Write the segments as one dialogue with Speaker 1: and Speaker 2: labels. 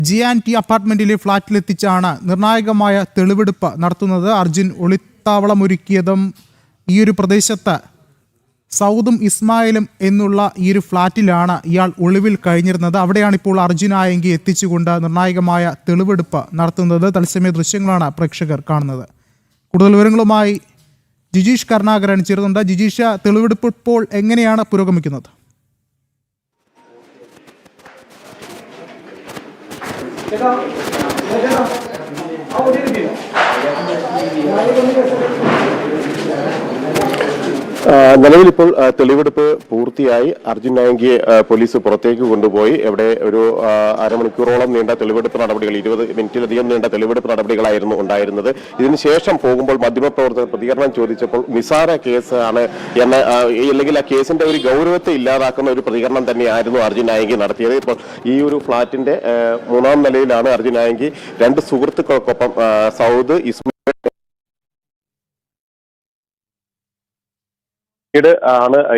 Speaker 1: GT അപ്പാർട്ട്മെന്റിലെ ഫ്ളാറ്റിലെത്തിച്ചാണ് നിർണായകമായ തെളിവെടുപ്പ് നടത്തുന്നത്. അർജുൻ ഒളിത്താവളമൊരുക്കിയതും ഈ ഒരു പ്രദേശത്ത് സൗദും ഇസ്മായിലും എന്നുള്ള ഈ ഒരു ഫ്ളാറ്റിലാണ് ഇയാൾ ഒളിവിൽ കഴിഞ്ഞിരുന്നത്. അവിടെയാണ് ഇപ്പോൾ അർജുൻ ആയങ്കി എത്തിച്ചുകൊണ്ട് നിർണായകമായ തെളിവെടുപ്പ് നടത്തുന്നത്. തത്സമയ ദൃശ്യങ്ങളാണ് പ്രേക്ഷകർ കാണുന്നത്. കൂടുതൽ വിവരങ്ങളുമായി ജിജീഷ് കരുണാകരൻ ചേരുന്നുണ്ട്. ജിജീഷ്, തെളിവെടുപ്പ് ഇപ്പോൾ എങ്ങനെയാണ് പുരോഗമിക്കുന്നത്?
Speaker 2: നിലവിൽ ഇപ്പോൾ തെളിവെടുപ്പ് പൂർത്തിയായി. അർജുൻ ആയങ്കിയെ പോലീസ് പുറത്തേക്ക് കൊണ്ടുപോയി. ഇവിടെ ഒരു അരമണിക്കൂറോളം നീണ്ട തെളിവെടുപ്പ് നടപടികൾ, 20 മിനിറ്റിലധികം നീണ്ട തെളിവെടുപ്പ് നടപടികളായിരുന്നു ഉണ്ടായിരുന്നത്. ഇതിനുശേഷം പോകുമ്പോൾ മാധ്യമപ്രവർത്തകർ പ്രതികരണം ചോദിച്ചപ്പോൾ നിസാര കേസ് ആണ് എന്ന, അല്ലെങ്കിൽ ആ കേസിന്റെ ഒരു ഗൗരവത്തെ ഇല്ലാതാക്കുന്ന ഒരു പ്രതികരണം തന്നെയായിരുന്നു അർജുൻ ആയങ്കി നടത്തിയത്. ഇപ്പോൾ ഈ ഒരു ഫ്ളാറ്റിന്റെ 3ാം നിലയിലാണ് അർജുൻ ആയങ്കി 2 സുഹൃത്തുക്കൾക്കൊപ്പം സൗദ് ഇസ്മായിൽ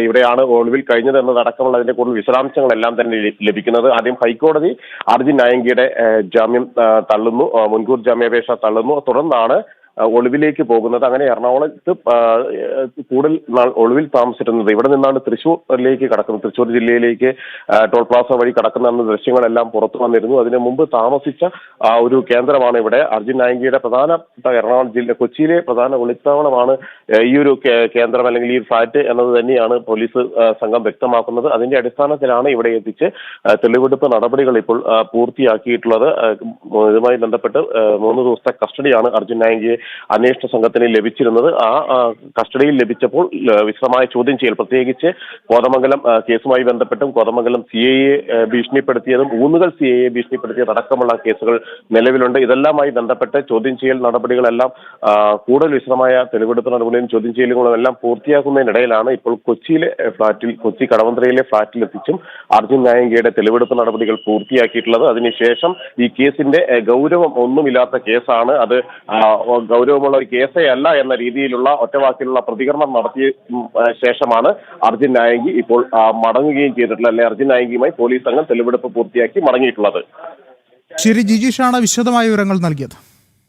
Speaker 2: ഇവിടെയാണ് ഒളിവിൽ കഴിഞ്ഞത് എന്നതടക്കമുള്ളതിന്റെ കൂടുതൽ വിശദാംശങ്ങളെല്ലാം തന്നെ ലഭിക്കുന്നത്. ആദ്യം ഹൈക്കോടതി അർജുൻ ആയങ്കിയുടെ ജാമ്യം തള്ളുന്നു, മുൻകൂർ ജാമ്യാപേക്ഷ തള്ളുന്നു. തുടർന്നാണ് ഒളിവിലേക്ക് പോകുന്നത്. അങ്ങനെ എറണാകുളത്ത് കൂടുതൽ നാൾ ഒളിവിൽ താമസിച്ചിരുന്നത്. ഇവിടെ നിന്നാണ് തൃശ്ശൂരിലേക്ക് കടക്കുന്നത്. തൃശ്ശൂർ ജില്ലയിലേക്ക് ടോൾ പ്ലാസ വഴി കടക്കുന്ന ദൃശ്യങ്ങളെല്ലാം പുറത്തു വന്നിരുന്നു. അതിനു മുമ്പ് താമസിച്ച ഒരു കേന്ദ്രമാണ് ഇവിടെ. അർജുൻ ആയങ്കിയുടെ പ്രധാനപ്പെട്ട എറണാകുളം ജില്ല കൊച്ചിയിലെ പ്രധാന ഒളിത്താവളമാണ് ഈ ഒരു കേന്ദ്രം, അല്ലെങ്കിൽ ഈ ഫ്ളാറ്റ് എന്നത് തന്നെയാണ് പോലീസ് സംഘം വ്യക്തമാക്കുന്നത്. അതിന്റെ അടിസ്ഥാനത്തിലാണ് ഇവിടെ എത്തിച്ച് തെളിവെടുപ്പ് നടപടികൾ ഇപ്പോൾ പൂർത്തിയാക്കിയിട്ടുള്ളത്. ഇതുമായി ബന്ധപ്പെട്ട് 3 ദിവസത്തെ കസ്റ്റഡിയാണ് അർജുൻ ആയങ്കിയെ അന്വേഷണ സംഘത്തിന് ലഭിച്ചിരുന്നത്. ആ കസ്റ്റഡിയിൽ ലഭിച്ചപ്പോൾ വിശദമായ ചോദ്യം ചെയ്യൽ, പ്രത്യേകിച്ച് കോതമംഗലം കേസുമായി ബന്ധപ്പെട്ടും കോതമംഗലം CIA ഭീഷണിപ്പെടുത്തിയതും ഊന്നുകൽ CIA ഭീഷണിപ്പെടുത്തിയതടക്കമുള്ള കേസുകൾ നിലവിലുണ്ട്. ഇതെല്ലാമായി ബന്ധപ്പെട്ട് ചോദ്യം ചെയ്യൽ നടപടികളെല്ലാം കൂടുതൽ വിശദമായ തെളിവെടുപ്പ് നടപടികളും ചോദ്യം ചെയ്യലുകളും എല്ലാം പൂർത്തിയാക്കുന്നതിനിടയിലാണ് ഇപ്പോൾ കൊച്ചിയിലെ ഫ്ളാറ്റിൽ, കൊച്ചി കടവന്ത്രയിലെ ഫ്ളാറ്റിലെത്തിച്ചും അർജുൻ ആയങ്കിയുടെ തെളിവെടുപ്പ് നടപടികൾ പൂർത്തിയാക്കിയിട്ടുള്ളത്. അതിനുശേഷം ഈ കേസിന്റെ ഗൗരവം ഒന്നുമില്ലാത്ത കേസാണ്, അത് ഗൗരവമുള്ള ഒരു കേസേ അല്ല എന്ന രീതിയിലുള്ള ഒറ്റവാക്കിലുള്ള പ്രതികരണം നടത്തിയ ശേഷമാണ് അർജുൻ ആയങ്കി ഇപ്പോൾ മടങ്ങുകയും ചെയ്തിട്ടുള്ളത്. അല്ലെ, അർജുൻ ആയങ്കിയുമായി പോലീസ് സംഘം തെളിവെടുപ്പ് പൂർത്തിയാക്കി മടങ്ങിയിട്ടുള്ളത്.
Speaker 1: ശരി, ജിജീഷാണ് വിശദമായ വിവരങ്ങൾ നൽകിയത്.